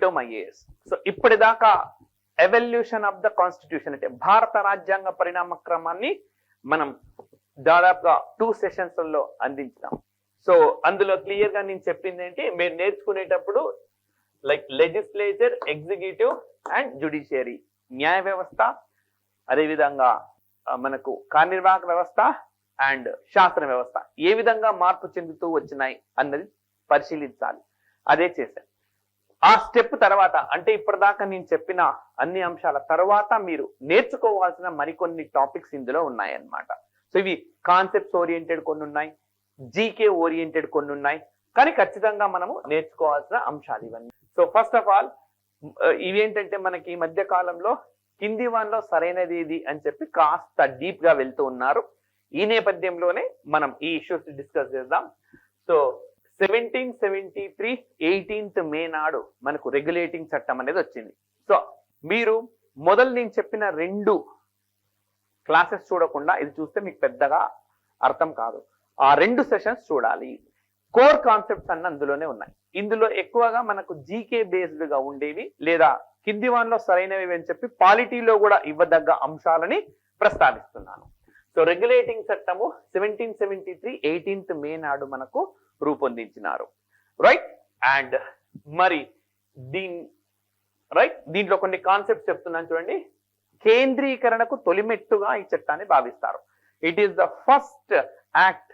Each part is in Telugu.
Term IAS. సో ఇప్పటిదాకా ఎవల్యూషన్ ఆఫ్ ద కాన్స్టిట్యూషన్ అంటే భారత రాజ్యాంగ పరిణామ క్రమాన్ని మనం దాదాపుగా 2 సెషన్స్లో అందించాం. సో అందులో క్లియర్ గా నేను చెప్పింది ఏంటి, మీరు నేర్చుకునేటప్పుడు like legislature, executive and judiciary, న్యాయ వ్యవస్థ, అదేవిధంగా మనకు కార్యనిర్వాహక వ్యవస్థ అండ్ శాసన వ్యవస్థ ఏ విధంగా మార్పు చెందుతూ వచ్చినాయి అన్నది పరిశీలించాలి. అదే చేశాను. ఆ స్టెప్ తర్వాత అంటే ఇప్పటిదాకా నేను చెప్పిన అన్ని అంశాల తర్వాత మీరు నేర్చుకోవాల్సిన మరికొన్ని టాపిక్స్ ఇందులో ఉన్నాయన్నమాట. సో ఇవి కాన్సెప్ట్స్ ఓరియంటెడ్ కొన్ని ఉన్నాయి, జీకే ఓరియంటెడ్ కొన్ని ఉన్నాయి, కానీ ఖచ్చితంగా మనము నేర్చుకోవాల్సిన అంశాలు ఇవన్నీ. సో ఫస్ట్ ఆఫ్ ఆల్ ఇవేంటంటే మనకి ఈ మధ్య కాలంలో కింది వాన్లో సరైనది ఇది అని చెప్పి కాస్త డీప్ గా వెళ్తూ ఉన్నారు. ఈ నేపథ్యంలోనే మనం ఈ ఇష్యూస్ డిస్కస్ చేద్దాం. సో 1773 18th మే నాడు మనకు రెగ్యులేటింగ్ చట్టం అనేది వచ్చింది. సో మీరు మొదలు నేను చెప్పిన 2 క్లాసెస్ చూడకుండా ఇది చూస్తే మీకు పెద్దగా అర్థం కాదు. ఆ 2 సెషన్స్ చూడాలి. కోర్ కాన్సెప్ట్స్ అన్న అందులోనే ఉన్నాయి. ఇందులో ఎక్కువగా మనకు జీకే బేస్డ్ గా ఉండేవి లేదా కింది వాన్లో సరైనవి అని చెప్పి పాలిటీలో కూడా ఇవ్వదగ్గ అంశాలని ప్రస్తావిస్తున్నాను. సో రెగ్యులేటింగ్ చట్టము 1773 18th మే నాడు మనకు రూపొందించినారు. రైట్. అండ్ మరి దీంట్లో కొన్ని కాన్సెప్ట్స్ చెప్తున్నాను చూడండి. కేంద్రీకరణకు తొలిమెట్టుగా ఈ చట్టాన్ని భావిస్తారు. It is the first act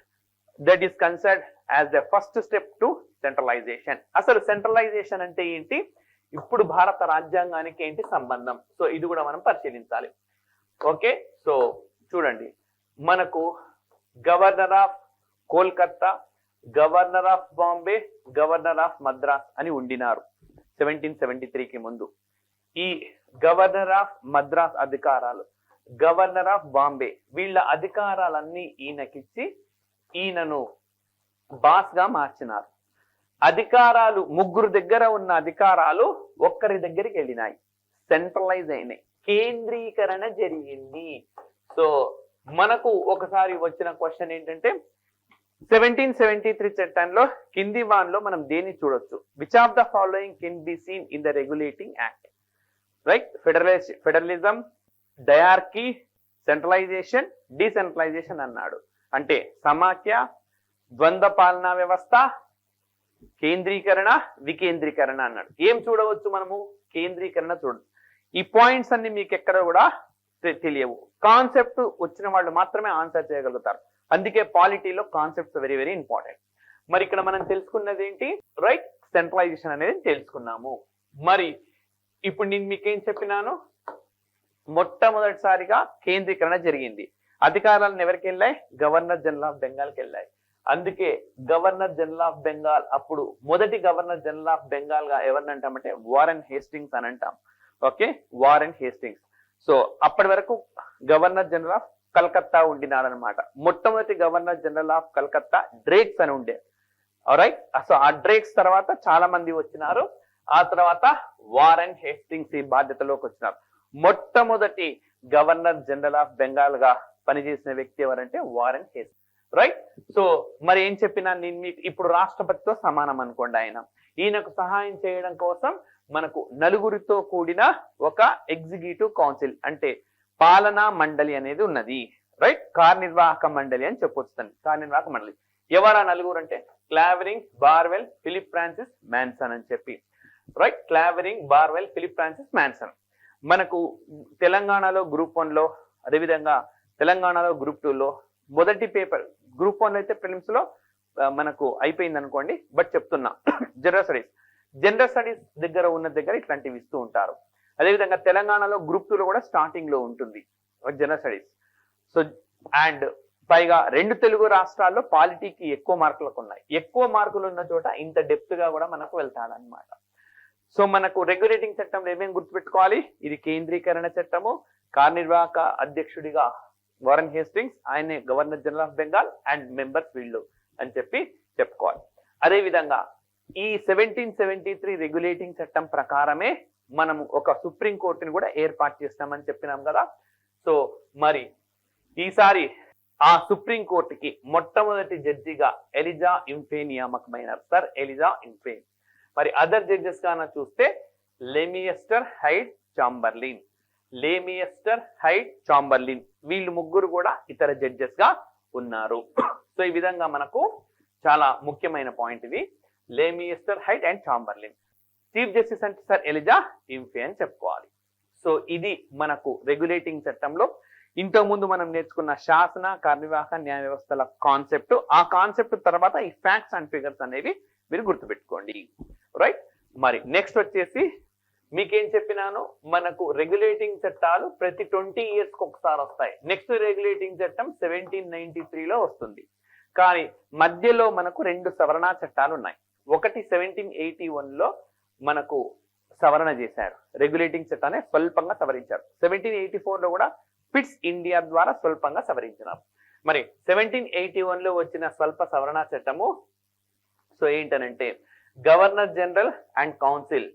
that is considered as the first step to centralisation. అసలు సెంట్రలైజేషన్ అంటే ఏంటి, ఇప్పుడు భారత రాజ్యాంగానికి ఏంటి సంబంధం, సో ఇది కూడా మనం పరిశీలించాలి. ఓకే. సో చూడండి, మనకు governor of Kolkata, governor of Bombay, governor of Madras అని ఉండినారు 1773కి ముందు. ఈ గవర్నర్ ఆఫ్ మద్రాస్ అధికారాలు, గవర్నర్ ఆఫ్ బాంబే, వీళ్ళ అధికారాలన్నీ ఈయనకిచ్చి ఈయనను బాస్ గా మార్చినారు. అధికారాలు ముగ్గురు దగ్గర ఉన్న అధికారాలు ఒక్కరి దగ్గరికి వెళ్ళినాయి, సెంట్రలైజ్ అయినాయి, కేంద్రీకరణ జరిగింది. సో మనకు ఒకసారి వచ్చిన క్వశ్చన్ ఏంటంటే 1773 చట్టంలో కింది వాన్లో మనం దేన్ని చూడొచ్చు, which of the following can be seen in the regulating act. Right. Federalism, dyarchy, centralisation, decentralisation అన్నాడు. అంటే సమాఖ్య, ద్వంద్వ పాలనా వ్యవస్థ, కేంద్రీకరణ, వికేంద్రీకరణ అన్నాడు. ఏం చూడవచ్చు మనము, కేంద్రీకరణ చూడదు. ఈ పాయింట్స్ అన్ని మీకు ఎక్కడ కూడా తెలియవు. కాన్సెప్ట్ వచ్చిన వాళ్ళు మాత్రమే ఆన్సర్ చేయగలుగుతారు. అందుకే పాలిటీలో కాన్సెప్ట్స్ వెరీ వెరీ ఇంపార్టెంట్. మరి ఇక్కడ మనం తెలుసుకున్నది ఏంటి, రైట్, సెంట్రలైజేషన్ అనేది తెలుసుకున్నాము. మరి ఇప్పుడు నేను మీకేం చెప్పినాను, మొట్టమొదటిసారిగా కేంద్రీకరణ జరిగింది. అధికారాలను ఎవరికి వెళ్ళాయి, గవర్నర్ జనరల్ ఆఫ్ బెంగాల్కి వెళ్ళాయి. అందుకే గవర్నర్ జనరల్ ఆఫ్ బెంగాల్, అప్పుడు మొదటి గవర్నర్ జనరల్ ఆఫ్ బెంగాల్ గా ఎవరిని అంటామంటే వారెన్ హేస్టింగ్స్ అని అంటాం. Okay, Warren Hastings. సో అప్పటి వరకు గవర్నర్ జనరల్ ఆఫ్ కలకత్తా ఉండినాడనమాట. మొట్టమొదటి governor general of Calcutta drakes అని ఉండే. రైట్. సో ఆ డ్రేక్స్ తర్వాత చాలా మంది వచ్చినారు. ఆ తర్వాత వారెన్ హేస్టింగ్స్ ఈ బాధ్యతలోకి వచ్చినారు. మొట్టమొదటి గవర్నర్ జనరల్ ఆఫ్ బెంగాల్ గా పనిచేసిన వ్యక్తి ఎవరంటే వారెన్ హేస్టింగ్స్. రైట్. సో మరి ఏం చెప్పినా నేను మీకు ఇప్పుడు రాష్ట్రపతితో సమానం అనుకోండి. ఈయనకు సహాయం చేయడం కోసం మనకు నలుగురితో కూడిన ఒక ఎగ్జిక్యూటివ్ కౌన్సిల్ అంటే పాలనా మండలి అనేది ఉన్నది. రైట్. కార్యనిర్వాహక మండలి అని చెప్పొచ్చు. కార్యనిర్వాహక మండలి ఎవరా నలుగురు అంటే క్లావెరింగ్, బార్వెల్, ఫిలిప్ ఫ్రాన్సిస్ మ్యాన్సన్ అని చెప్పి. Right. క్లావెరింగ్, Barwell, Philip Francis mansion. మనకు తెలంగాణలో గ్రూప్ 1లో, అదేవిధంగా తెలంగాణలో గ్రూప్ 2లో మొదటి పేపర్, గ్రూప్ 1 అయితే ప్రిలిమ్స్ లో మనకు అయిపోయింది అనుకోండి, బట్ చెప్తున్నా జనరల్ స్టడీస్ దగ్గర ఉన్న దగ్గర ఇట్లాంటివి ఇస్తూ ఉంటారు. అదేవిధంగా తెలంగాణలో గ్రూప్ 2లో కూడా స్టార్టింగ్ లో ఉంటుంది జనరల్ స్టడీస్. సో అండ్ పైగా 2 తెలుగు రాష్ట్రాల్లో పాలిటీకి ఎక్కువ మార్కులకు ఉన్నాయి. ఎక్కువ మార్కులు ఉన్న చోట ఇంత డెప్త్ గా కూడా మనకు వెళ్తాడనమాట. సో మనకు రెగ్యులేటింగ్ చట్టంలో ఏమేమి గుర్తుపెట్టుకోవాలి, ఇది కేంద్రీకరణ చట్టము, కార్యనిర్వాహక అధ్యక్షుడిగా వారెన్ హేస్టింగ్స్, ఆయనే governor general of Bengal and members వీళ్ళు అని చెప్పి చెప్పుకోవాలి. అదేవిధంగా ఈ 1773 రెగ్యులేటింగ్ చట్టం ప్రకారమే మనము ఒక సుప్రీం కోర్టుని కూడా ఏర్పాటు చేస్తామని చెప్పినాం కదా. సో మరి ఈసారి ఆ సుప్రీం కోర్టుకి మొట్టమొదటి జడ్జిగా ఎలిజా ఇంఫే నియామకమైనారు, సర్ ఎలిజా ఇంఫే. మరి అదర్ జడ్జెస్ గాన చూస్తే లెమియస్టర్, హైడ్, చాంబర్లిన్. లెమియస్టర్, హైడ్, చాంబర్లిన్ వీళ్ళు ముగ్గురు కూడా ఇతర జడ్జెస్ గా ఉన్నారు. సో ఈ విధంగా మనకు చాలా ముఖ్యమైన పాయింట్ ఇది. Lemaistre, Hyde and Chamberlain. Chief justice అంటే సర్ ఎలిజా ఇంఫే అని చెప్పుకోవాలి. సో ఇది మనకు రెగ్యులేటింగ్ చట్టంలో ఇంతకుముందు మనం నేర్చుకున్న శాసన, కార్యనిర్వాహక, న్యాయ వ్యవస్థల కాన్సెప్ట్. ఆ కాన్సెప్ట్ తర్వాత ఈ ఫ్యాక్ట్స్ అండ్ ఫిగర్స్ అనేవి మీరు గుర్తుపెట్టుకోండి. రైట్. మరి నెక్స్ట్ వచ్చేసి మీకేం చెప్పినాను, మనకు రెగ్యులేటింగ్ చట్టాలు ప్రతి 20 years ఒకసారి వస్తాయి. నెక్స్ట్ రెగ్యులేటింగ్ చట్టం 1793లో వస్తుంది. కానీ మధ్యలో మనకు 2 సవరణ చట్టాలు ఉన్నాయి. ఒకటి 1781లో మనకు సవరణ చేశారు, రెగ్యులేటింగ్ చట్టాన్ని స్వల్పంగా సవరించారు. 1784లో కూడా పిట్స్ ఇండియా ద్వారా స్వల్పంగా సవరించినారు. మరి 1781లో వచ్చిన స్వల్ప సవరణ చట్టము సో ఏంటనంటే గవర్నర్ జనరల్ అండ్ కౌన్సిల్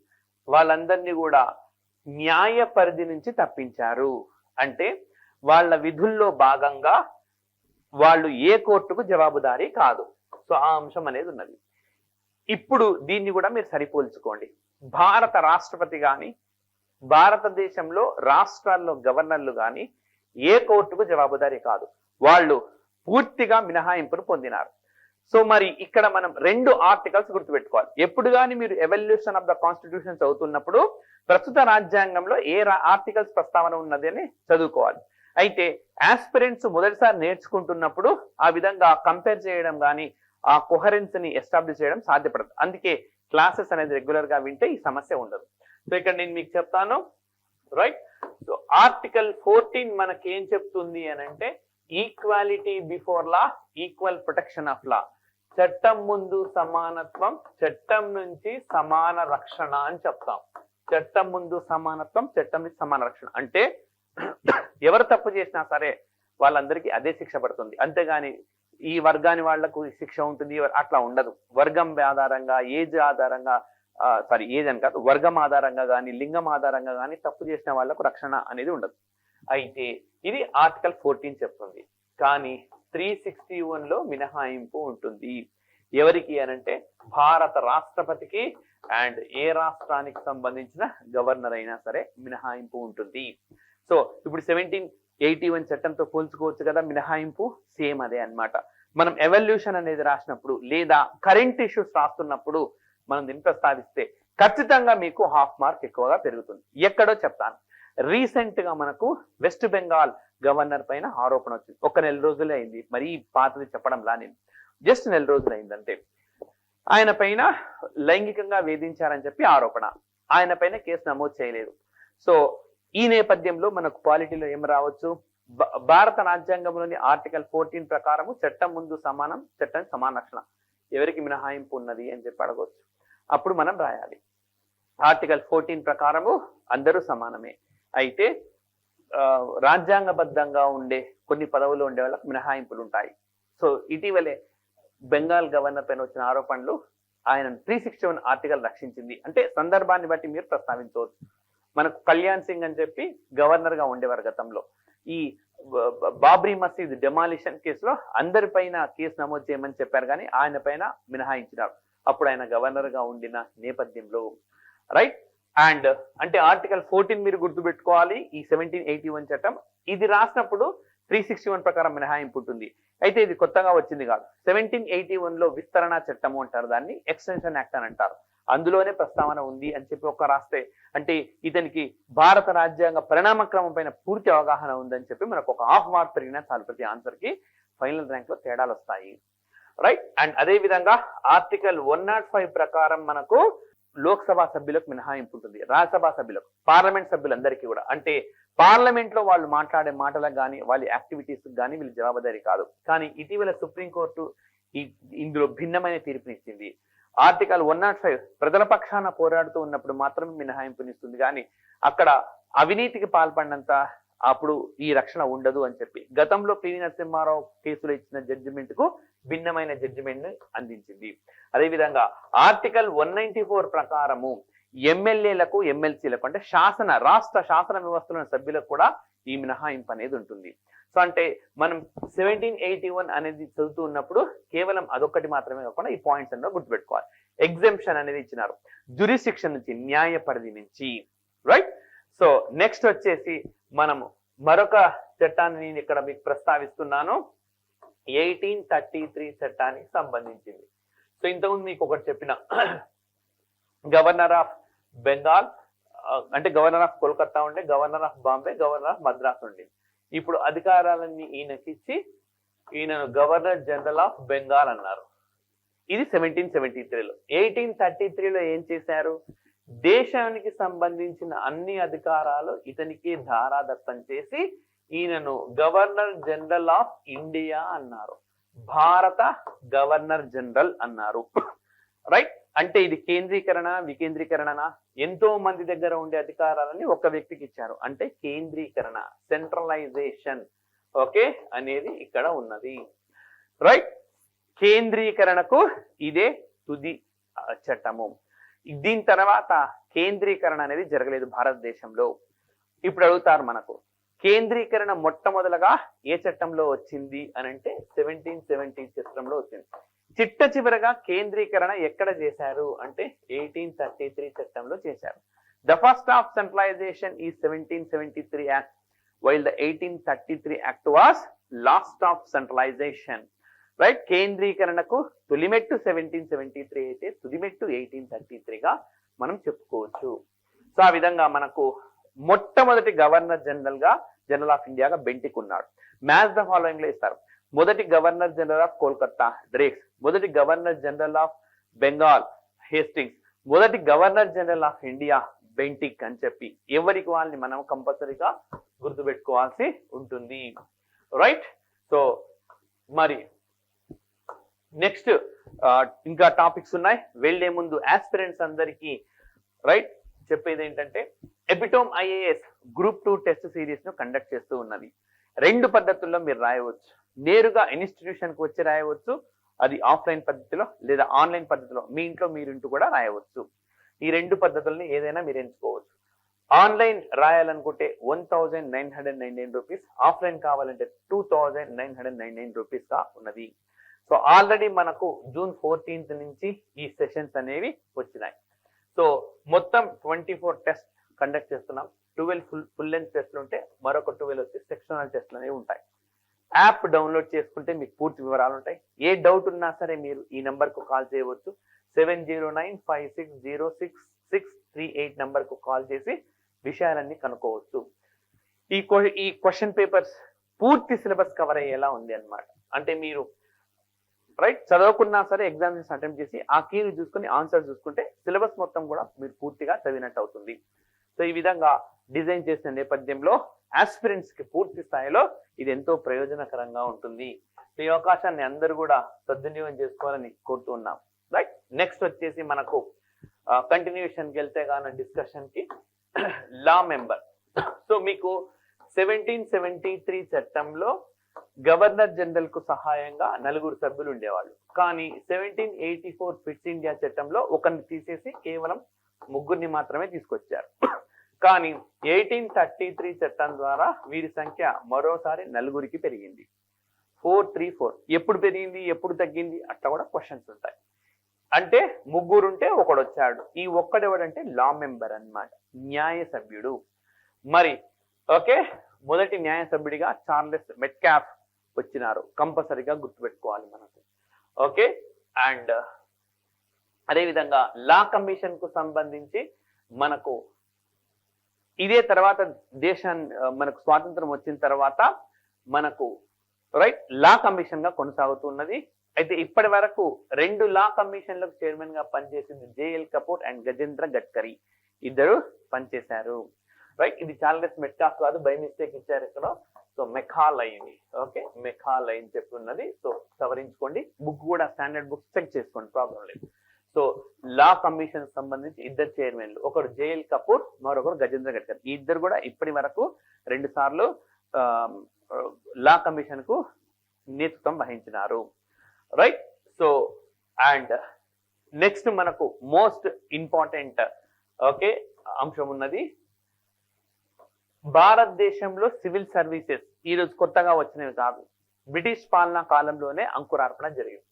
వాళ్ళందరినీ కూడా న్యాయ పరిధి నుంచి తప్పించారు. అంటే వాళ్ళ విధుల్లో భాగంగా వాళ్ళు ఏ కోర్టుకు జవాబుదారీ కాదు. సో ఆ అంశం అనేది ఉన్నది. ఇప్పుడు దీన్ని కూడా మీరు సరిపోల్చుకోండి. భారత రాష్ట్రపతి కానీ భారతదేశంలో రాష్ట్రాల్లో గవర్నర్లు కానీ ఏ కోర్టుకు జవాబుదారీ కాదు, వాళ్ళు పూర్తిగా మినహాయింపును పొందినారు. సో మరి ఇక్కడ మనం 2 ఆర్టికల్స్ గుర్తుపెట్టుకోవాలి. ఎప్పుడు కానీ మీరు ఎవల్యూషన్ ఆఫ్ ద కాన్స్టిట్యూషన్ చదువుతున్నప్పుడు ప్రస్తుత రాజ్యాంగంలో ఏ ఆర్టికల్స్ ప్రస్తావన ఉన్నది అని చదువుకోవాలి. అయితే ఆస్పిరెంట్స్ మొదటిసారి నేర్చుకుంటున్నప్పుడు ఆ విధంగా కంపేర్ చేయడం కానీ ఆ కొహరెన్స్ ని ఎస్టాబ్లిష్ చేయడం సాధ్యపడదు. అందుకే క్లాసెస్ అనేది రెగ్యులర్ గా వింటే ఈ సమస్య ఉండదు. సో ఇక్కడ నేను మీకు చెప్తాను. రైట్. సో ఆర్టికల్ 14 మనకి ఏం చెప్తుంది అని అంటే equality before law, equal protection of law. చట్టం ముందు సమానత్వం, చట్టం నుంచి సమాన రక్షణ అని చెప్తాం. చట్టం ముందు సమానత్వం, చట్టం నుంచి సమాన రక్షణ అంటే ఎవరు తప్పు చేసినా సరే వాళ్ళందరికీ అదే శిక్ష పడుతుంది. అంతేగాని ఈ వర్గాని వాళ్లకు శిక్ష ఉంటుంది అట్లా ఉండదు. వర్గం ఆధారంగా, ఏజ్ ఆధారంగా, ఏజ్ అని కాదు, వర్గం ఆధారంగా కానీ లింగం ఆధారంగా కానీ తప్పు చేసిన వాళ్లకు రక్షణ అనేది ఉండదు. అయితే ఇది ఆర్టికల్ 14 చెప్తుంది. కానీ 361లో మినహాయింపు ఉంటుంది. ఎవరికి అనంటే భారత రాష్ట్రపతికి అండ్ ఏ రాష్ట్రానికి సంబంధించిన గవర్నర్ అయినా సరే మినహాయింపు ఉంటుంది. సో ఇప్పుడు 1781 చట్టంతో పోల్చుకోవచ్చు కదా, మినహాయింపు సేమ్ అదే అన్నమాట. మనం ఎవల్యూషన్ అనేది రాసినప్పుడు లేదా కరెంట్ ఇష్యూస్ రాస్తున్నప్పుడు మనం దీన్ని ప్రస్తావిస్తే ఖచ్చితంగా మీకు ½ మార్క్ ఎక్కువగా పెరుగుతుంది. ఎక్కడో చెప్తాను. రీసెంట్ గా మనకు వెస్ట్ బెంగాల్ గవర్నర్ పైన ఆరోపణ వచ్చింది. 1 నెల రోజులే అయింది, మరీ పాతది చెప్పడంలా నేను, జస్ట్ 1 నెల రోజులు అయిందంటే. ఆయన పైన లైంగికంగా వేధించారని చెప్పి ఆరోపణ. ఆయన పైన కేసు నమోదు చేయలేదు. సో ఈ నేపథ్యంలో మనకు పాలిటీలో ఏం రావచ్చు, భారత రాజ్యాంగంలోని ఆర్టికల్ 14 ప్రకారము చట్టం ముందు సమానం, చట్టం సమాన రక్షణ, ఎవరికి మినహాయింపు ఉన్నది అని చెప్పి అడగవచ్చు. అప్పుడు మనం రాయాలి ఆర్టికల్ 14 ప్రకారము అందరూ సమానమే. అయితే రాజ్యాంగబద్ధంగా ఉండే కొన్ని పదవులు ఉండే వాళ్ళకి మినహాయింపులు ఉంటాయి. సో ఇటీవలే బెంగాల్ గవర్నర్ పైన వచ్చిన ఆరోపణలు ఆయన 361 ఆర్టికల్ రక్షించింది. అంటే సందర్భాన్ని బట్టి మీరు ప్రస్తావించవచ్చు. మనకు కళ్యాణ్ సింగ్ అని చెప్పి గవర్నర్ గా ఉండేవారు గతంలో. ఈ బాబ్రీ మసీద్ డెమాలిషన్ కేసులో అందరిపైన కేసు నమోదు చేయమని చెప్పారు, కానీ ఆయన పైన మినహాయించినారు. అప్పుడు ఆయన గవర్నర్ గా ఉండిన నేపథ్యంలో. రైట్. అండ్ అంటే ఆర్టికల్ 14 మీరు గుర్తుపెట్టుకోవాలి. ఈ 1781 చట్టం ఇది రాసినప్పుడు 361 ప్రకారం మినహాయింపు ఉంటుంది. అయితే ఇది కొత్తగా వచ్చింది కాదు. 1781లో విస్తరణ చట్టము అంటారు, దాన్ని ఎక్స్టెన్షన్ యాక్ట్ అని అంటారు. అందులోనే ప్రస్తావన ఉంది అని చెప్పి ఒక రాస్తే అంటే ఇతనికి భారత రాజ్యాంగ పరిణామ క్రమం పైన పూర్తి అవగాహన ఉందని చెప్పి మనకు ఒక ½ మార్క్ పెరిగినా చాలు ప్రతి ఆన్సర్ కి ఫైనల్ ర్యాంక్ లో తేడాలు వస్తాయి. రైట్. అండ్ అదే విధంగా ఆర్టికల్ 105 ప్రకారం మనకు లోక్సభ సభ్యులకు మినహాయింపు ఉంటుంది, రాజ్యసభ సభ్యులకు, పార్లమెంట్ సభ్యులందరికీ కూడా. అంటే పార్లమెంట్ లో వాళ్ళు మాట్లాడే మాటలకు కానీ వాళ్ళ యాక్టివిటీస్ కానీ వీళ్ళు జవాబుదారీ కాదు. కానీ ఇటీవల సుప్రీంకోర్టు ఇందులో భిన్నమైన తీర్పునిచ్చింది. ఆర్టికల్ 105 ప్రజల పక్షాన పోరాడుతూ ఉన్నప్పుడు మాత్రమే మినహాయింపునిస్తుంది, కానీ అక్కడ అవినీతికి పాల్పడినంత అప్పుడు ఈ రక్షణ ఉండదు అని చెప్పి గతంలో పివి నరసింహారావు కేసులో ఇచ్చిన జడ్జిమెంట్ కు భిన్నమైన జడ్జిమెంట్ ని అందించింది. అదేవిధంగా ఆర్టికల్ 194 ప్రకారము ఎమ్మెల్యేలకు, ఎమ్మెల్సీలకు అంటే రాష్ట్ర శాసన వ్యవస్థలోని సభ్యులకు కూడా ఈ మినహాయింపు అనేది ఉంటుంది. సో అంటే మనం 1781 అనేది చదువుతూ ఉన్నప్పుడు కేవలం అదొక్కటి మాత్రమే కాకుండా ఈ పాయింట్స్ అన్నో గుర్తుపెట్టుకోవాలి. ఎగ్జెంప్షన్ అనేది ఇచ్చినారు జ్యూరిస్డిక్షన్ నుంచి, న్యాయ పరిధి నుంచి. రైట్. సో నెక్స్ట్ వచ్చేసి మనము మరొక చట్టాన్ని నేను ఇక్కడ మీకు ప్రస్తావిస్తున్నాను, 1833 చట్టానికి సంబంధించింది. సో ఇంతకుముందు మీకు ఒకటి చెప్పిన గవర్నర్ ఆఫ్ బెంగాల్ అంటే గవర్నర్ ఆఫ్ కోల్కతా ఉండే, governor of Bombay, governor of Madras ఉండే. ఇప్పుడు అధికారాలన్నీ ఈయనకిచ్చి ఈయనను గవర్నర్ జనరల్ ఆఫ్ బెంగాల్ అన్నారు. ఇది 1773లో. 1833లో ఏం చేశారు, దేశానికి సంబంధించిన అన్ని అధికారాలు ఇతనికి ధారాదత్తం చేసి ఈయనను గవర్నర్ జనరల్ ఆఫ్ ఇండియా అన్నారు, భారత గవర్నర్ జనరల్ అన్నారు. రైట్. అంటే ఇది కేంద్రీకరణ వికేంద్రీకరణ, ఎంతో మంది దగ్గర ఉండే అధికారాలని ఒక వ్యక్తికి ఇచ్చారు, అంటే కేంద్రీకరణ, సెంట్రలైజేషన్ ఓకే అనేది ఇక్కడ ఉన్నది. రైట్. కేంద్రీకరణకు ఇదే తుది చట్టము. దీని తర్వాత కేంద్రీకరణ అనేది జరగలేదు భారతదేశంలో. ఇప్పుడు అడుగుతారు మనకు, కేంద్రీకరణ మొట్టమొదలుగా ఏ చట్టంలో వచ్చింది అని అంటే 1770 చట్టంలో వచ్చింది. చిట్ట చివరగా కేంద్రీకరణ ఎక్కడ చేశారు అంటే 1833 చట్టంలో చేశారు. ద ఫస్ట్ ఆఫ్ సెంట్రలైజేషన్ ఈ 1773 act, while the 1833 act was last of centralisation. Right. కేంద్రీకరణకు తొలిమెట్టు 1773 అయితే తుదిమెట్టు 1833గా మనం చెప్పుకోవచ్చు. సో ఆ విధంగా మనకు మొట్టమొదటి గవర్నర్ జనరల్ ఆఫ్ ఇండియాగా బెంటిక్ ఉన్నాడు. మ్యాచ్ ద ఫాలోయింగ్ లో ఇస్తారు. మొదటి governor general of Kolkata Drake, మొదటి governor general of Bengal Hastings, మొదటి governor general of India Bentinck అని చెప్పి ఎవరికి వాళ్ళని మనం కంపల్సరీగా గుర్తుపెట్టుకోవాల్సి ఉంటుంది. రైట్. సో మరి నెక్స్ట్ ఇంకా టాపిక్స్ ఉన్నాయి. వెళ్లే ముందు ఆస్పిరెంట్స్ అందరికీ రైట్ చెప్పేది ఏంటంటే, Epitome IAS group 2 test series ను కండక్ట్ చేస్తూ ఉన్నది. 2 పద్ధతుల్లో మీరు రాయవచ్చు. నేరుగా ఇన్స్టిట్యూషన్ కు వచ్చి రాయవచ్చు, అది ఆఫ్లైన్ పద్ధతిలో, లేదా ఆన్లైన్ పద్ధతిలో మీ ఇంట్లో మీరింటూ కూడా రాయవచ్చు. ఈ 2 పద్ధతుల్ని ఏదైనా మీరు ఎంచుకోవచ్చు. ఆన్లైన్ రాయాలనుకుంటే 1999 రూపీస్, ఆఫ్లైన్ కావాలంటే 2999 రూపీస్ గా ఉన్నది. సో ఆల్రెడీ మనకు జూన్ 14th నుంచి ఈ సెషన్స్ అనేవి వచ్చినాయి. సో మొత్తం 24 టెస్ట్ కండక్ట్ చేస్తున్నాం. 12 ఫుల్ లెంత్ టెస్ట్లు ఉంటే మరొక 12 వచ్చి సెక్షనల్ టెస్ట్లు అనేవి ఉంటాయి. యాప్ డౌన్లోడ్ చేసుకుంటే మీకు పూర్తి వివరాలు ఉంటాయి. ఏ డౌట్ ఉన్నా సరే మీరు ఈ నెంబర్ కు కాల్ చేయవచ్చు. 7095606638 నెంబర్ కు కాల్ చేసి విషయాలన్నీ కనుక్కోవచ్చు. ఈ క్వశ్చన్ పేపర్స్ పూర్తి సిలబస్ కవర్ అయ్యేలా ఉంది అన్నమాట. అంటే మీరు రైట్ చదవకున్నా సరే ఎగ్జామినేషన్ అటెంప్ట్ చేసి ఆ కీని చూసుకుని ఆన్సర్ చూసుకుంటే సిలబస్ మొత్తం కూడా మీరు పూర్తిగా చదివినట్టు అవుతుంది. సో ఈ విధంగా డిజైన్ చేసిన నేపథ్యంలో ఆస్పిరెంట్స్ కి పూర్తి స్థాయిలో ఇది ఎంతో ప్రయోజనకరంగా ఉంటుంది. సో ఈ అవకాశాన్ని అందరూ కూడా సద్వినియోగం చేసుకోవాలని కోరుతూ ఉన్నాం. రైట్. నెక్స్ట్ వచ్చేసి మనకు కంటిన్యూషన్ కి వెళ్తే గాన డిస్కషన్ కి లా మెంబర్. సో మీకు 1773 చట్టంలో గవర్నర్ జనరల్ కు సహాయంగా 4 సభ్యులు ఉండేవాళ్ళు. కానీ 1784 ఫిట్స్ ఇండియా చట్టంలో ఒకరిని తీసేసి కేవలం 3 మాత్రమే తీసుకొచ్చారు. కానీ 1833 చట్టం ద్వారా వీరి సంఖ్య మరోసారి 4కి పెరిగింది. 434 ఎప్పుడు పెరిగింది, ఎప్పుడు తగ్గింది అట్లా కూడా క్వశ్చన్స్ ఉంటాయి. అంటే 3 ఉంటే ఒకడు వచ్చాడు. ఈ ఒక్కడెవడంటే లా మెంబర్ అన్నమాట, న్యాయ సభ్యుడు. మరి ఓకే, మొదటి న్యాయ సభ్యుడిగా చార్లెస్ మెట్కాఫ్ వచ్చినారు. కంపల్సరీగా గుర్తుపెట్టుకోవాలి మనకు. ఓకే. అండ్ అదేవిధంగా లా కమిషన్ కు సంబంధించి మనకు ఇదే తర్వాత మనకు స్వాతంత్రం వచ్చిన తర్వాత మనకు రైట్ లా కమిషన్ గా కొనసాగుతున్నది. అయితే ఇప్పటి వరకు 2 లా కమిషన్లకు చైర్మన్ గా పనిచేసింది జేఎల్ కపూర్ అండ్ గజేంద్ర గడ్కరీ, ఇద్దరు పనిచేశారు. రైట్. ఇది చార్లెస్ మెట్కాఫ్ కాదు, బై మిస్టేక్ ఇచ్చారు ఇక్కడ. సో మెకాలైన్, ఓకే మెకాలైన్ చెప్పున్నది. సో సవరించుకోండి, బుక్ కూడా స్టాండర్డ్ బుక్ చెక్ చేసుకోండి, ప్రాబ్లం లేదు. సో లా కమిషన్ సంబంధించి 2 చైర్మన్లు, ఒకరు జేఎల్ కపూర్, మరొకరు గజేంద్ర గడ్కరీ. ఈ ఇద్దరు కూడా ఇప్పటి వరకు 2 సార్లు లా కమిషన్ కు నేతృత్వం వహించినారు. రైట్. సో అండ్ నెక్స్ట్ మనకు మోస్ట్ ఇంపార్టెంట్ ఓకే అంశం ఉన్నది, భారతదేశంలో సివిల్ సర్వీసెస్ ఈ రోజు కొత్తగా వచ్చినవి కాదు, బ్రిటిష్ పాలనా కాలంలోనే అంకురార్పణ జరిగింది.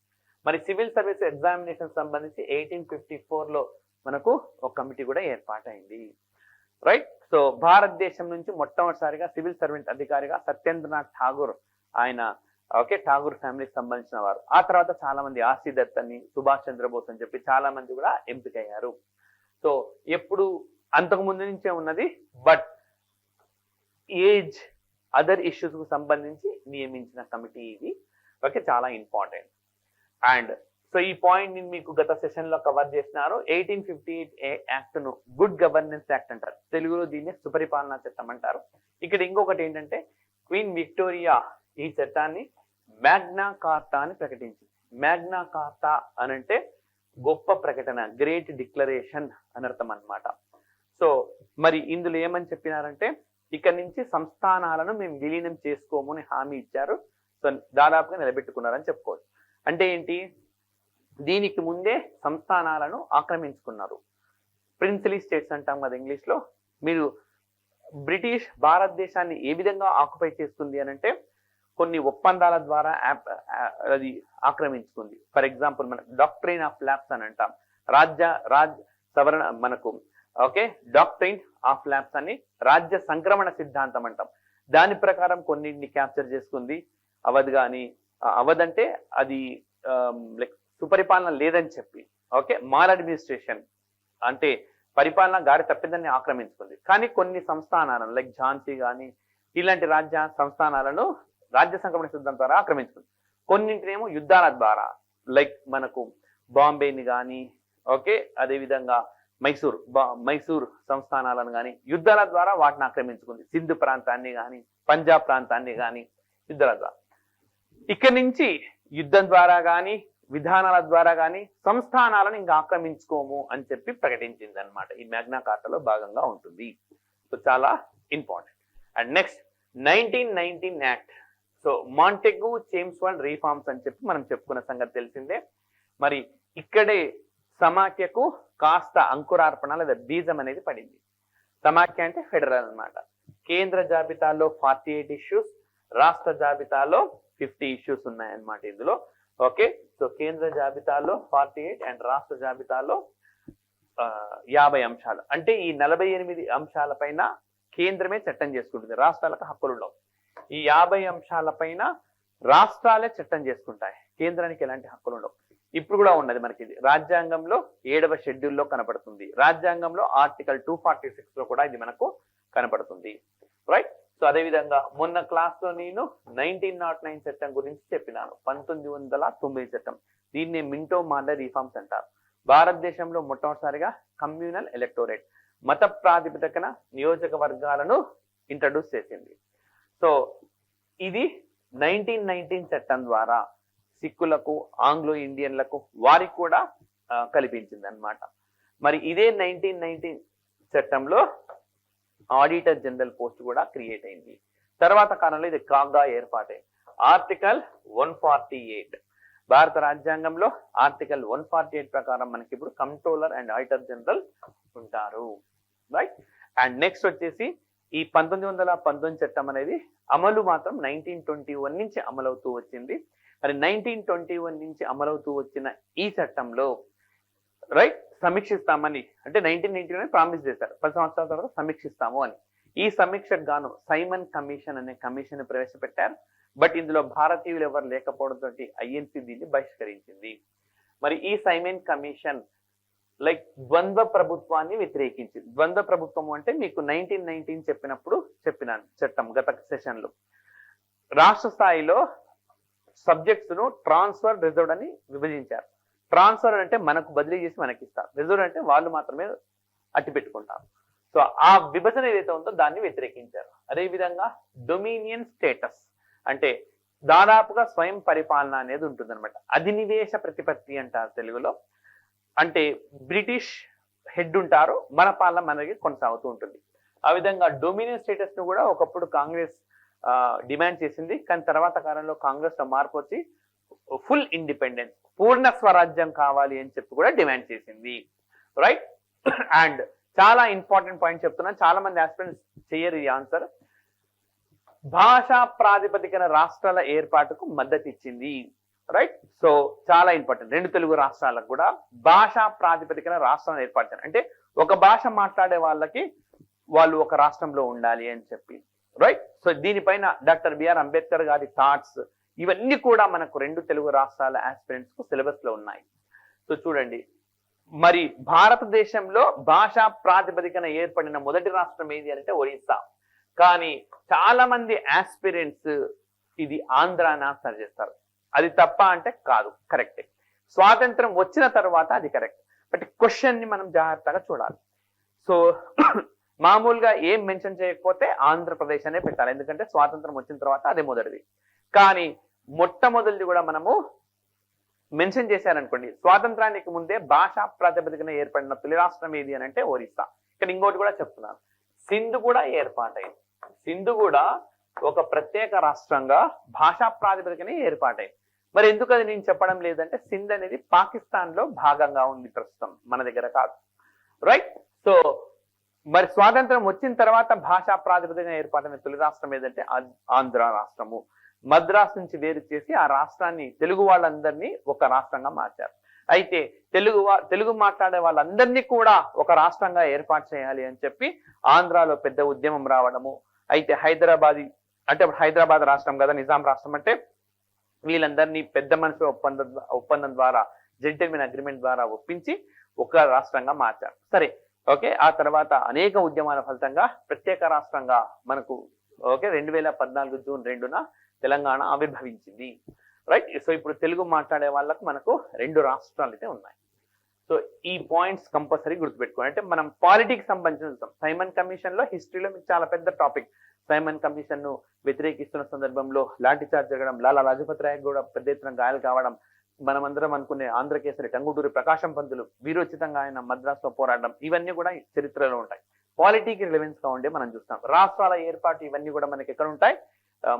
మరి సివిల్ సర్వీస్ ఎగ్జామినేషన్ సంబంధించి 1854లో మనకు ఒక కమిటీ కూడా ఏర్పాటైంది. రైట్. సో భారతదేశం నుంచి మొట్టమొదటిసారిగా సివిల్ సర్వెంట్ అధికారిగా సత్యేంద్రనాథ్ ఠాగూర్, ఆయన ఠాగూర్ ఫ్యామిలీకి సంబంధించిన వారు. ఆ తర్వాత చాలా మంది ఆర్సి దత్ అని, సుభాష్ చంద్రబోస్ అని చెప్పి చాలా మంది కూడా ఎంపికయ్యారు. సో ఎప్పుడు అంతకు ముందు నుంచే ఉన్నది, బట్ ఏజ్ అదర్ ఇష్యూస్ కు సంబంధించి నియమించిన కమిటీ ఇది. చాలా ఇంపార్టెంట్. అండ్ సో ఈ పాయింట్ ని మీకు గత సెషన్ లో కవర్ చేసినారు. 1858 యాక్ట్ ను గుడ్ గవర్నెన్స్ యాక్ట్ అంటారు, తెలుగులో దీన్ని సుపరిపాలనా చట్టం అంటారు. ఇక్కడ ఇంకొకటి ఏంటంటే క్వీన్ విక్టోరియా ఈ చట్టాన్ని మ్యాగ్నా కార్టా అని ప్రకటించింది. మ్యాగ్నా కార్టా అనంటే గొప్ప ప్రకటన, గ్రేట్ డిక్లరేషన్ అనర్థం అన్నమాట. సో మరి ఇందులో ఏమని చెప్పినారంటే ఇక నుంచి సంస్థానాలను మేము విలీనం చేసుకోము అని హామీ ఇచ్చారు. సో దాదాపుగా నిలబెట్టుకున్నారని చెప్పుకోవచ్చు. అంటే ఏంటి, దీనికి ముందే సంస్థానాలను ఆక్రమించుకున్నారు. ప్రిన్సిలీ స్టేట్స్ అంటాం కదా ఇంగ్లీష్ లో. మీరు బ్రిటిష్ భారతదేశాన్ని ఏ విధంగా ఆక్యుపై చేస్తుంది అని అంటే కొన్ని ఒప్పందాల ద్వారా అది ఆక్రమించుకుంది. ఫర్ ఎగ్జాంపుల్ మన డాక్ట్రైన్ ఆఫ్ ల్యాప్స్ అని అంటాం, సవరణ మనకు డాక్ట్రైన్ ఆఫ్ ల్యాప్స్ అని రాజ్య సంక్రమణ సిద్ధాంతం అంటాం. దాని ప్రకారం కొన్నింటిని క్యాప్చర్ చేసుకుంది. అవధ్ కానీ అవధ్ అంటే అది లైక్ సుపరిపాలన లేదని చెప్పి, మాల్ అడ్మినిస్ట్రేషన్ అంటే పరిపాలన గాడి తప్పిందని ఆక్రమించుకుంది. కానీ కొన్ని సంస్థానాలను లైక్ ఝాన్సీ కానీ ఇలాంటి రాజ్య సంస్థానాలను రాజ్య సంక్రమణ సిద్ధాంతం ద్వారా ఆక్రమించుకుంది. కొన్నింటినేమో యుద్ధాల ద్వారా లైక్ మనకు బాంబేని కానీ అదేవిధంగా మైసూర్ సంస్థానాలను కానీ యుద్ధాల ద్వారా వాటిని ఆక్రమించుకుంది. సింధు ప్రాంతాన్ని కానీ పంజాబ్ ప్రాంతాన్ని కానీ యుద్ధాల ద్వారా. ఇక్కడి నుంచి యుద్ధం ద్వారా కానీ విధానాల ద్వారా కానీ సంస్థానాలను ఇంకా ఆక్రమించుకోము అని చెప్పి ప్రకటించింది అనమాట. ఈ మ్యాగ్నా కార్టాలో భాగంగా ఉంటుంది. సో చాలా important. And next 1919 act. So Montagu Chelmsford reforms అని చెప్పి మనం చెప్పుకున్న సంగతి తెలిసిందే. మరి ఇక్కడే సమాఖ్యకు కాస్త అంకురార్పణ లేదా బీజం అనేది పడింది. సమాఖ్య అంటే ఫెడరల్ అన్నమాట. కేంద్ర జాబితాలో 48 ఇష్యూస్, రాష్ట్ర జాబితాలో 50 ఇష్యూస్ ఉన్నాయన్నమాట ఇందులో. సో కేంద్ర జాబితాలో 48 అండ్ రాష్ట్ర జాబితాలో 50 అంశాలు. అంటే ఈ 48 అంశాల పైన కేంద్రమే చట్టం చేసుకుంటుంది, రాష్ట్రాలకు హక్కులు ఉండవు. ఈ 50 అంశాల పైన రాష్ట్రాలే చట్టం చేసుకుంటాయి, కేంద్రానికి ఎలాంటి హక్కులు ఉండవు. ఇప్పుడు కూడా ఉన్నది మనకి ఇది రాజ్యాంగంలో 7వ షెడ్యూల్లో కనపడుతుంది. రాజ్యాంగంలో ఆర్టికల్ 246 లో కూడా ఇది మనకు కనపడుతుంది. రైట్. సో అదేవిధంగా మొన్న క్లాస్ లో నేను 1909 చట్టం గురించి చెప్పినాను. 1909 చట్టం, దీన్ని మింటో మార్లే రిఫార్మ్స్ అంటారు. భారతదేశంలో మొట్టమొదటిసారిగా కమ్యూనల్ ఎలక్టోరేట్, మత ప్రాతిపదికన నియోజకవర్గాలను ఇంట్రడ్యూస్ చేసింది. సో ఇది 1919 చట్టం ద్వారా సిక్కులకు, ఆంగ్లో ఇండియన్లకు వారికి కూడా కల్పించింది అన్నమాట. మరి ఇదే 1919 చట్టంలో ఆడిటర్ జనరల్ పోస్ట్ కూడా క్రియేట్ అయింది. తర్వాత కాలంలో ఇది కాగా ఏర్పాటైంది. ఆర్టికల్ 148 భారత రాజ్యాంగంలో ఆర్టికల్ 148 ప్రకారం మనకి ఇప్పుడు కంట్రోలర్ అండ్ ఆడిటర్ జనరల్ ఉంటారు. రైట్. అండ్ నెక్స్ట్ వచ్చేసి ఈ 1919 చట్టం అనేది అమలు మాత్రం 1921 నుంచి అమలవుతూ వచ్చింది. మరి 1921 నుంచి అమలవుతూ వచ్చిన ఈ చట్టంలో రైట్ సమీక్షిస్తామని అంటే 1999 ప్రామిస్ చేశారు, 10 సంవత్సరాల తర్వాత సమీక్షిస్తాము అని. ఈ సమీక్షకు గాను సైమన్ కమిషన్ అనే కమిషన్ ప్రవేశపెట్టారు. బట్ ఇందులో భారతీయులు ఎవరు లేకపోవడంతో ఐఎన్సి దీన్ని బహిష్కరించింది. మరి ఈ సైమన్ కమిషన్ లైక్ ద్వంద్వ ప్రభుత్వాన్ని వ్యతిరేకించింది. ద్వంద్వ ప్రభుత్వం అంటే మీకు 1919 చెప్పినప్పుడు చెప్పినాను చట్టం గత సెషన్ లో. రాష్ట్ర స్థాయిలో సబ్జెక్ట్స్ ను ట్రాన్స్ఫర్, రిజర్వ్డ్ అని విభజించారు. ట్రాన్స్ఫర్ అంటే మనకు బదిలీ చేసి మనకి ఇస్తారు, రిజర్వ్ అంటే వాళ్ళు మాత్రమే అట్టి పెట్టుకుంటారు. సో ఆ విభజన ఏదైతే ఉందో దాన్ని వ్యతిరేకించారు. అదేవిధంగా డొమినియన్ స్టేటస్ అంటే దాదాపుగా స్వయం పరిపాలన అనేది ఉంటుంది అనమాట. అధినివేశ ప్రతిపత్తి అంటారు తెలుగులో. అంటే బ్రిటిష్ హెడ్ ఉంటారు, మన పాలన మనకి కొనసాగుతూ ఉంటుంది. ఆ విధంగా డొమినియన్ స్టేటస్ ను కూడా ఒకప్పుడు కాంగ్రెస్ డిమాండ్ చేసింది. కానీ తర్వాత కాలంలో కాంగ్రెస్ లో మార్పు వచ్చి ఫుల్ ఇండిపెండెన్స్, పూర్ణ స్వరాజ్యం కావాలి అని చెప్పి కూడా డిమాండ్ చేసింది. రైట్. అండ్ చాలా ఇంపార్టెంట్ పాయింట్ చెప్తున్నాను, చాలా మంది ఆస్పిరెంట్స్ చేయరు ఈ ఆన్సర్. భాషా ప్రాతిపదికన రాష్ట్రాల ఏర్పాటుకు మద్దతు ఇచ్చింది. రైట్. సో చాలా ఇంపార్టెంట్. రెండు తెలుగు రాష్ట్రాలకు కూడా భాషా ప్రాతిపదికన రాష్ట్రాన్ని ఏర్పడతారు. అంటే ఒక భాష మాట్లాడే వాళ్ళకి వాళ్ళు ఒక రాష్ట్రంలో ఉండాలి అని చెప్పి. రైట్. సో దీనిపైన డాక్టర్ బిఆర్ అంబేద్కర్ గారి థాట్స్ ఇవన్నీ కూడా మనకు రెండు తెలుగు రాష్ట్రాల ఆస్పిరెంట్స్ కు సిలబస్ లో ఉన్నాయి. సో చూడండి, మరి భారతదేశంలో భాషా ప్రాతిపదికన ఏర్పడిన మొదటి రాష్ట్రం ఏది అంటే ఒరిస్సా. కానీ చాలా మంది ఆస్పిరెంట్స్ ఇది ఆంధ్ర అని ఆన్సర్ చేస్తారు. అది తప్ప అంటే కాదు, కరెక్టే. స్వాతంత్రం వచ్చిన తర్వాత అది కరెక్ట్. బట్ క్వశ్చన్ ని మనం జాగ్రత్తగా చూడాలి. సో మామూలుగా ఏం మెన్షన్ చేయకపోతే ఆంధ్రప్రదేశ్ అనే పెట్టాలి, ఎందుకంటే స్వాతంత్రం వచ్చిన తర్వాత అదే మొదటిది. కానీ మొట్టమొదటిది కూడా మనము మెన్షన్ చేశారనుకోండి, స్వాతంత్రానికి ముందే భాషా ప్రాతిపదికన ఏర్పడిన తొలి రాష్ట్రం ఏది అని అంటే ఒరిస్సా. ఇక్కడ ఇంకోటి కూడా చెప్తున్నాను, సింధు కూడా ఏర్పాటైంది. సింధు కూడా ఒక ప్రత్యేక రాష్ట్రంగా భాషా ప్రాతిపదికనే ఏర్పాటైంది. మరి ఎందుకు అది నేను చెప్పడం లేదంటే, సింధ్ అనేది పాకిస్తాన్ లో భాగంగా ఉంది ప్రస్తుతం, మన దగ్గర కాదు. రైట్. సో మరి స్వాతంత్రం వచ్చిన తర్వాత భాషా ప్రాతిపదికన ఏర్పాటైన తొలి రాష్ట్రం ఏదంటే ఆంధ్ర రాష్ట్రము. మద్రాస్ నుంచి వేరు చేసి ఆ రాష్ట్రాన్ని, తెలుగు వాళ్ళందరినీ ఒక రాష్ట్రంగా మార్చారు. అయితే తెలుగు మాట్లాడే వాళ్ళందరినీ కూడా ఒక రాష్ట్రంగా ఏర్పాటు చేయాలి అని చెప్పి ఆంధ్రాలో పెద్ద ఉద్యమం రావడము. అయితే హైదరాబాద్ రాష్ట్రం కదా, నిజాం రాష్ట్రం అంటే వీళ్ళందరినీ పెద్ద మనిషి ఒప్పందం ద్వారా, జెంటిల్మెన్ అగ్రిమెంట్ ద్వారా ఒప్పించి ఒక రాష్ట్రంగా మార్చారు. సరే, ఓకే. ఆ తర్వాత అనేక ఉద్యమాల ఫలితంగా ప్రత్యేక రాష్ట్రంగా మనకు 2014 జూన్ 2న తెలంగాణ ఆవిర్భవించింది. రైట్. సో ఇప్పుడు తెలుగు మాట్లాడే వాళ్ళకు మనకు రెండు రాష్ట్రాలు అయితే ఉన్నాయి. సో ఈ పాయింట్స్ కంపల్సరీ గుర్తుపెట్టుకోండి. అంటే మనం పాలిటిక్స్ సంబంధించిన సైమన్ కమిషన్ లో, హిస్టరీలో మీకు చాలా పెద్ద టాపిక్. సైమన్ కమిషన్ ను వ్యతిరేకిస్తున్న సందర్భంలో లాఠీ చార్జ్ జరగడం, లాలా లజపతి రాయ్ కూడా పెద్ద ఎత్తున గాయాలు కావడం, మనమందరం అనుకునే ఆంధ్రకేసరి టంగుటూరి ప్రకాశం పంతులు వీరోచితంగా ఆయన మద్రాసులో పోరాడడం, ఇవన్నీ కూడా చరిత్రలో ఉంటాయి. పాలిటిక్ రిలవెన్స్ గా ఉండే మనం చూస్తాం. రాష్ట్రాల ఏర్పాటు ఇవన్నీ కూడా మనకి ఎక్కడ ఉంటాయి,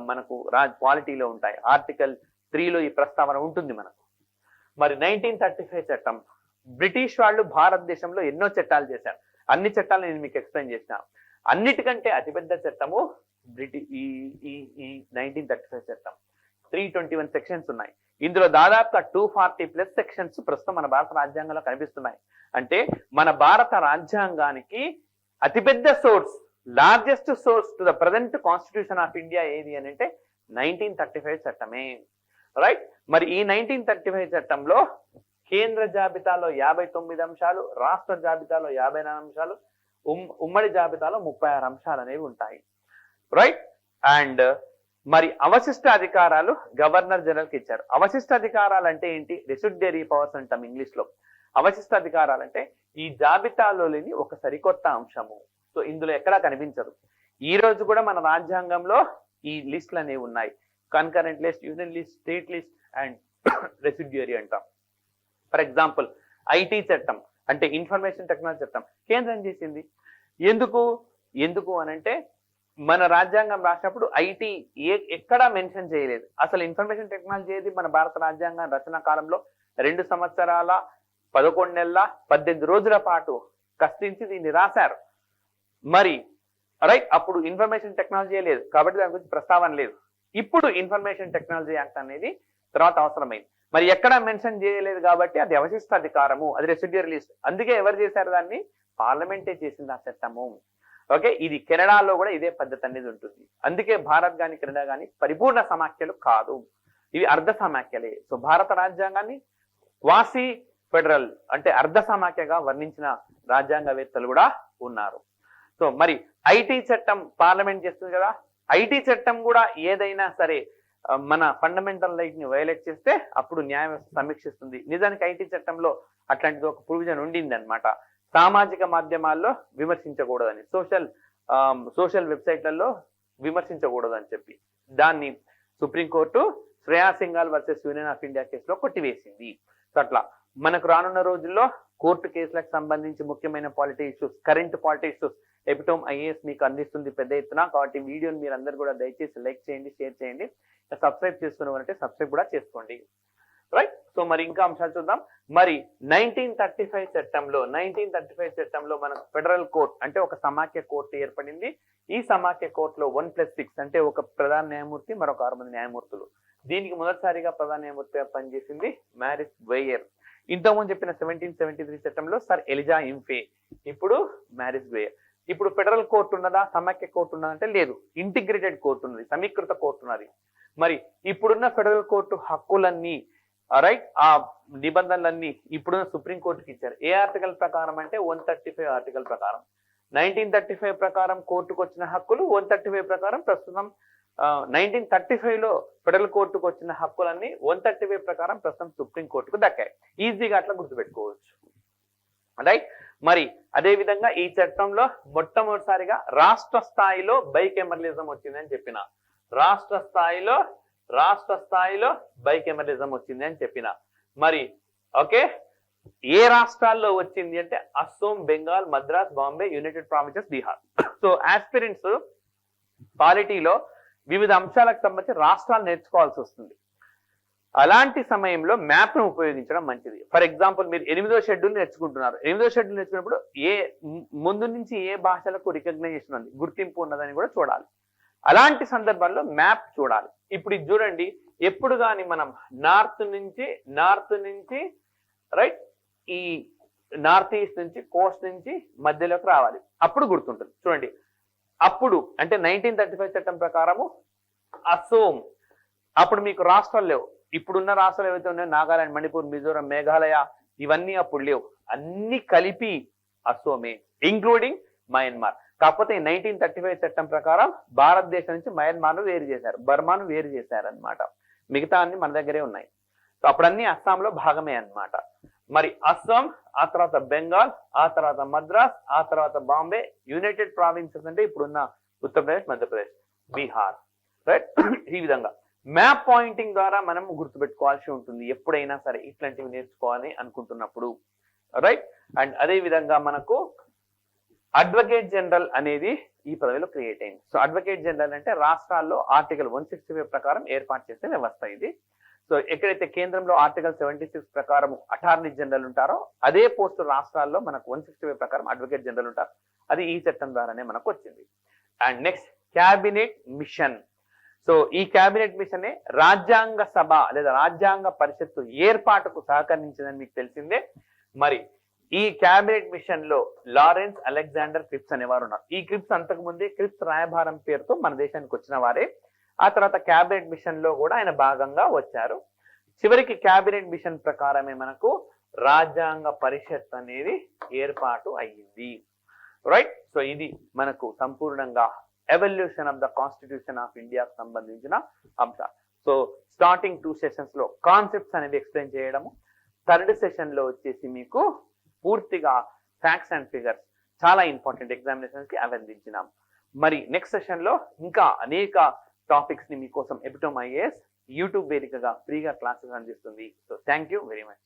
మనకు పాలిటీలో ఉంటాయి. ఆర్టికల్ 3లో ఈ ప్రస్తావన ఉంటుంది మనకు. మరి 1935 చట్టం, బ్రిటిష్ వాళ్ళు భారతదేశంలో ఎన్నో చట్టాలు చేశారు. అన్ని చట్టాలు నేను మీకు ఎక్స్ప్లెయిన్ చేసిన. అన్నిటికంటే అతిపెద్ద చట్టము ఈ 1935 చట్టం. 321 సెక్షన్స్ ఉన్నాయి. ఇందులో దాదాపుగా 240+ సెక్షన్స్ ప్రస్తుతం మన భారత రాజ్యాంగంలో కనిపిస్తున్నాయి. అంటే మన భారత రాజ్యాంగానికి అతిపెద్ద source, largest source to the present constitution of India ఏది అని అంటే 1935 చట్టమే. రైట్. మరి ఈ 1935 చట్టంలో కేంద్ర జాబితాలో 59 అంశాలు, రాష్ట్ర జాబితాలో 54 అంశాలు, ఉమ్మడి జాబితాలో 36 అంశాలు అనేవి ఉంటాయి. రైట్. అండ్ మరి అవశిష్ట అధికారాలు గవర్నర్ జనరల్ కి ఇచ్చారు. అవశిష్ట అధికారాలు అంటే ఏంటి? రెసిడ్యూరీ పవర్స్ అంటాం ఇంగ్లీష్ లో. అవశిష్ట అధికారాలు అంటే ఈ జాబితాలో లేని ఒక సరికొత్త అంశము. సో ఇందులో ఎక్కడా కనిపించదు. ఈ రోజు కూడా మన రాజ్యాంగంలో ఈ లిస్టులు అనేవి ఉన్నాయి. Concurrent list, union list, state list and residuary అంటాం. ఫర్ ఎగ్జాంపుల్ ఐటీ చట్టం అంటే ఇన్ఫర్మేషన్ టెక్నాలజీ చట్టం కేంద్రం చేసింది. ఎందుకు అనంటే మన రాజ్యాంగం రాసినప్పుడు ఐటీ ఎక్కడా మెన్షన్ చేయలేదు. అసలు ఇన్ఫర్మేషన్ టెక్నాలజీ ఏది మన భారత రాజ్యాంగం రచన కాలంలో 2 సంవత్సరాల 11 నెలల 18 రోజుల పాటు కష్టించి దీన్ని రాశారు. మరి రైట్, అప్పుడు ఇన్ఫర్మేషన్ టెక్నాలజీ లేదు కాబట్టి దాని గురించి ప్రస్తావన లేదు. ఇప్పుడు ఇన్ఫర్మేషన్ టెక్నాలజీ యాక్ట్ అనేది తర్వాత అవసరమైంది. మరి ఎక్కడ మెన్షన్ చేయలేదు కాబట్టి అది అవశిష్ట అధికారము, అది రెసిడ్యూరీ లిస్ట్. అందుకే ఎవరు చేశారు దాన్ని? పార్లమెంటే చేసింది ఆ చట్టము. ఓకే. ఇది కెనడాలో కూడా ఇదే పద్ధతి అనేది ఉంటుంది. అందుకే భారత్ కానీ కెనడా కానీ పరిపూర్ణ సమాఖ్యలు కాదు, ఇవి అర్ధ సమాఖ్యలే. సో భారత రాజ్యాంగాన్ని క్వాసి ఫెడరల్ అంటే అర్ధ సమాఖ్యగా వర్ణించిన రాజ్యాంగవేత్తలు కూడా ఉన్నారు. సో మరి ఐటీ చట్టం పార్లమెంట్ చేస్తుంది కదా, ఐటీ చట్టం కూడా ఏదైనా సరే మన ఫండమెంటల్ రైట్ ని వైలేట్ చేస్తే అప్పుడు న్యాయ వ్యవస్థ సమీక్షిస్తుంది. నిజానికి ఐటీ చట్టంలో అట్లాంటిది ఒక ప్రొవిజన్ ఉండింది అనమాట. సామాజిక మాధ్యమాల్లో విమర్శించకూడదని, సోషల్ వెబ్సైట్లలో విమర్శించకూడదని చెప్పి దాన్ని supreme court Shreya Singhal versus union of India కేసులో కొట్టివేసింది. సో అట్లా మనకు రానున్న రోజుల్లో కోర్టు కేసులకు సంబంధించి ముఖ్యమైన polity issues, current polity issues epitome IAS మీకు అందిస్తుంది పెద్ద ఎత్తున. కాబట్టి వీడియోని మీరు అందరు కూడా దయచేసి లైక్ చేయండి, షేర్ చేయండి. సబ్స్క్రైబ్ చేసుకున్నారంటే సబ్స్క్రైబ్ కూడా చేసుకోండి. రైట్. సో మరి ఇంకా అంశాలు చూద్దాం. మరి 1935 చట్టంలో మనకు ఫెడరల్ కోర్ట్ అంటే ఒక సమాఖ్య కోర్టు ఏర్పడింది. ఈ సమాఖ్య కోర్టులో 1+6 అంటే ఒక ప్రధాన న్యాయమూర్తి, మరొక 6 మంది న్యాయమూర్తులు. దీనికి మొదటిసారిగా ప్రధాన న్యాయమూర్తిగా పనిచేసింది మ్యారిస్ వేయర్. ఇంతకుముందు చెప్పిన 1773 చట్టంలో సర్ ఎలిజా ఇంఫే, ఇప్పుడు మ్యారిస్ వేయర్. ఇప్పుడు ఫెడరల్ కోర్టు ఉన్నదా, సమాఖ్య కోర్టు ఉన్నదా అంటే లేదు, ఇంటిగ్రేటెడ్ కోర్టు ఉన్నది, సమీకృత కోర్టు ఉన్నది. మరి ఇప్పుడున్న ఫెడరల్ కోర్టు హక్కులన్నీ రైట్, ఆ నిబంధనలన్నీ ఇప్పుడున్న సుప్రీం కోర్టుకి ఇచ్చారు. ఏ ఆర్టికల్ ప్రకారం అంటే 135 ఆర్టికల్ ప్రకారం. 1935 ప్రకారం కోర్టుకు వచ్చిన హక్కులు 135 ప్రకారం ప్రస్తుతం 1935 లో ఫెడరల్ కోర్టుకు వచ్చిన హక్కులన్నీ 135 ప్రకారం ప్రస్తుతం సుప్రీం కోర్టుకు దక్కాయి. ఈజీగా అట్లా గుర్తుపెట్టుకోవచ్చు రైట్. మరి అదే విధంగా ఈ చట్టంలో మొట్టమొదటిసారిగా రాష్ట్ర స్థాయిలో బైకెమరలిజం వచ్చింది అని చెప్పిన, రాష్ట్ర స్థాయిలో బైకెమరలిజం వచ్చింది అని చెప్పిన. మరి ఓకే, ఏ రాష్ట్రాల్లో వచ్చింది అంటే Assam, Bengal, Madras, Bombay, united provinces, Bihar. So aspirants పాలిటీలో వివిధ అంశాలకు సంబంధించి రాష్ట్రాలు నేర్చుకోవాల్సి వస్తుంది. అలాంటి సమయంలో మ్యాప్ ను ఉపయోగించడం మంచిది. ఫర్ ఎగ్జాంపుల్ మీరు 8వ షెడ్యూల్ నేర్చుకుంటున్నారు. 8వ షెడ్యూల్ నేర్చుకున్నప్పుడు ముందు నుంచి ఏ భాషలకు రికగ్నైజేషన్ ఉంది, గుర్తింపు ఉన్నదని కూడా చూడాలి. అలాంటి సందర్భాల్లో మ్యాప్ చూడాలి. ఇప్పుడు ఇది చూడండి, ఎప్పుడు కానీ మనం నార్త్ నుంచి రైట్, ఈ నార్త్ ఈస్ట్ నుంచి కోస్ట్ నుంచి మధ్యలోకి రావాలి, అప్పుడు గుర్తుంటుంది. చూడండి, అప్పుడు అంటే 1935 చట్టం ప్రకారము అసోం, అప్పుడు మీకు రాష్ట్రాలు లేవు. ఇప్పుడున్న రాష్ట్రాలు ఏవైతే ఉన్నాయో నాగాలాండ్, మణిపూర్, మిజోరం, మేఘాలయ, ఇవన్నీ అప్పుడు లేవు, అన్ని కలిపి అసోమే, ఇంక్లూడింగ్ మయన్మార్. కాకపోతే 1935 చట్టం ప్రకారం భారతదేశం నుంచి మయన్మార్ను వేరు చేశారు, బర్మాను వేరు చేశారు అనమాట. మిగతా అన్ని మన దగ్గరే ఉన్నాయి. సో అప్పుడు అన్ని అస్సాంలో భాగమే అన్నమాట. మరి అస్సాం, ఆ తర్వాత బెంగాల్, ఆ తర్వాత మద్రాస్, ఆ తర్వాత బాంబే, యునైటెడ్ ప్రావిన్సెస్ అంటే ఇప్పుడున్న ఉత్తరప్రదేశ్, మధ్యప్రదేశ్, బీహార్ రైట్. ఈ విధంగా మ్యాప్ పాయింటింగ్ ద్వారా మనం గుర్తుపెట్టుకోవాల్సి ఉంటుంది ఎప్పుడైనా సరే ఇట్లాంటివి నేర్చుకోవాలి అనుకుంటున్నప్పుడు రైట్. అండ్ అదే విధంగా మనకు అడ్వకేట్ జనరల్ అనేది ఈ పదవిలో క్రియేట్ అయింది. సో అడ్వకేట్ జనరల్ అంటే రాష్ట్రాల్లో ఆర్టికల్ 165 ప్రకారం ఏర్పాటు చేసే వ్యవస్థ ఇది. సో ఎక్కడైతే కేంద్రంలో ఆర్టికల్ 76 ప్రకారం అటార్నీ జనరల్ ఉంటారో అదే పోస్టు రాష్ట్రాల్లో మనకు 165 ప్రకారం అడ్వకేట్ జనరల్ ఉంటారు. అది ఈ చట్టం ద్వారానే మనకు వచ్చింది. And next cabinet machine. So ఈ క్యాబినెట్ మిషన్ రాజ్యాంగ సభ లేదా రాజ్యాంగ పరిషత్తు ఏర్పాటుకు సహకరించిందని మీకు తెలిసిందే. మరి ఈ క్యాబినెట్ మిషన్ లో లారెన్స్ అలెగ్జాండర్ క్రిప్స్ అనేవారు ఉన్నారు. ఈ క్రిప్స్ అంతకు ముందే క్రిప్స్ రాయబారం పేరుతో మన దేశానికి వచ్చిన వారే. ఆ తర్వాత క్యాబినెట్ మిషన్ లో కూడా ఆయన భాగంగా వచ్చారు. చివరికి క్యాబినెట్ మిషన్ ప్రకారమే మనకు రాజ్యాంగ పరిషత్ అనేది ఏర్పాటు అయ్యింది రైట్. సో ఇది మనకు సంపూర్ణంగా evolution of the constitution of ఇండియాకు సంబంధించిన అంశాలు. సో స్టార్టింగ్ 2 సెషన్స్ లో కాన్సెప్ట్స్ అనేవి ఎక్స్ప్లెయిన్ చేయడము, 3rd సెషన్ లో వచ్చేసి మీకు పూర్తిగా ఫ్యాక్ట్స్ అండ్ ఫిగర్స్ చాలా ఇంపార్టెంట్ ఎగ్జామినేషన్స్ కి అందించినాం. మరి నెక్స్ట్ సెషన్ లో ఇంకా అనేక టాపిక్స్ ని మీకోసం ఎపిటోమ్ ఐఏఎస్ యూట్యూబ్ వేదికగా ఫ్రీగా క్లాసెస్ అందిస్తుంది. So thank you very much.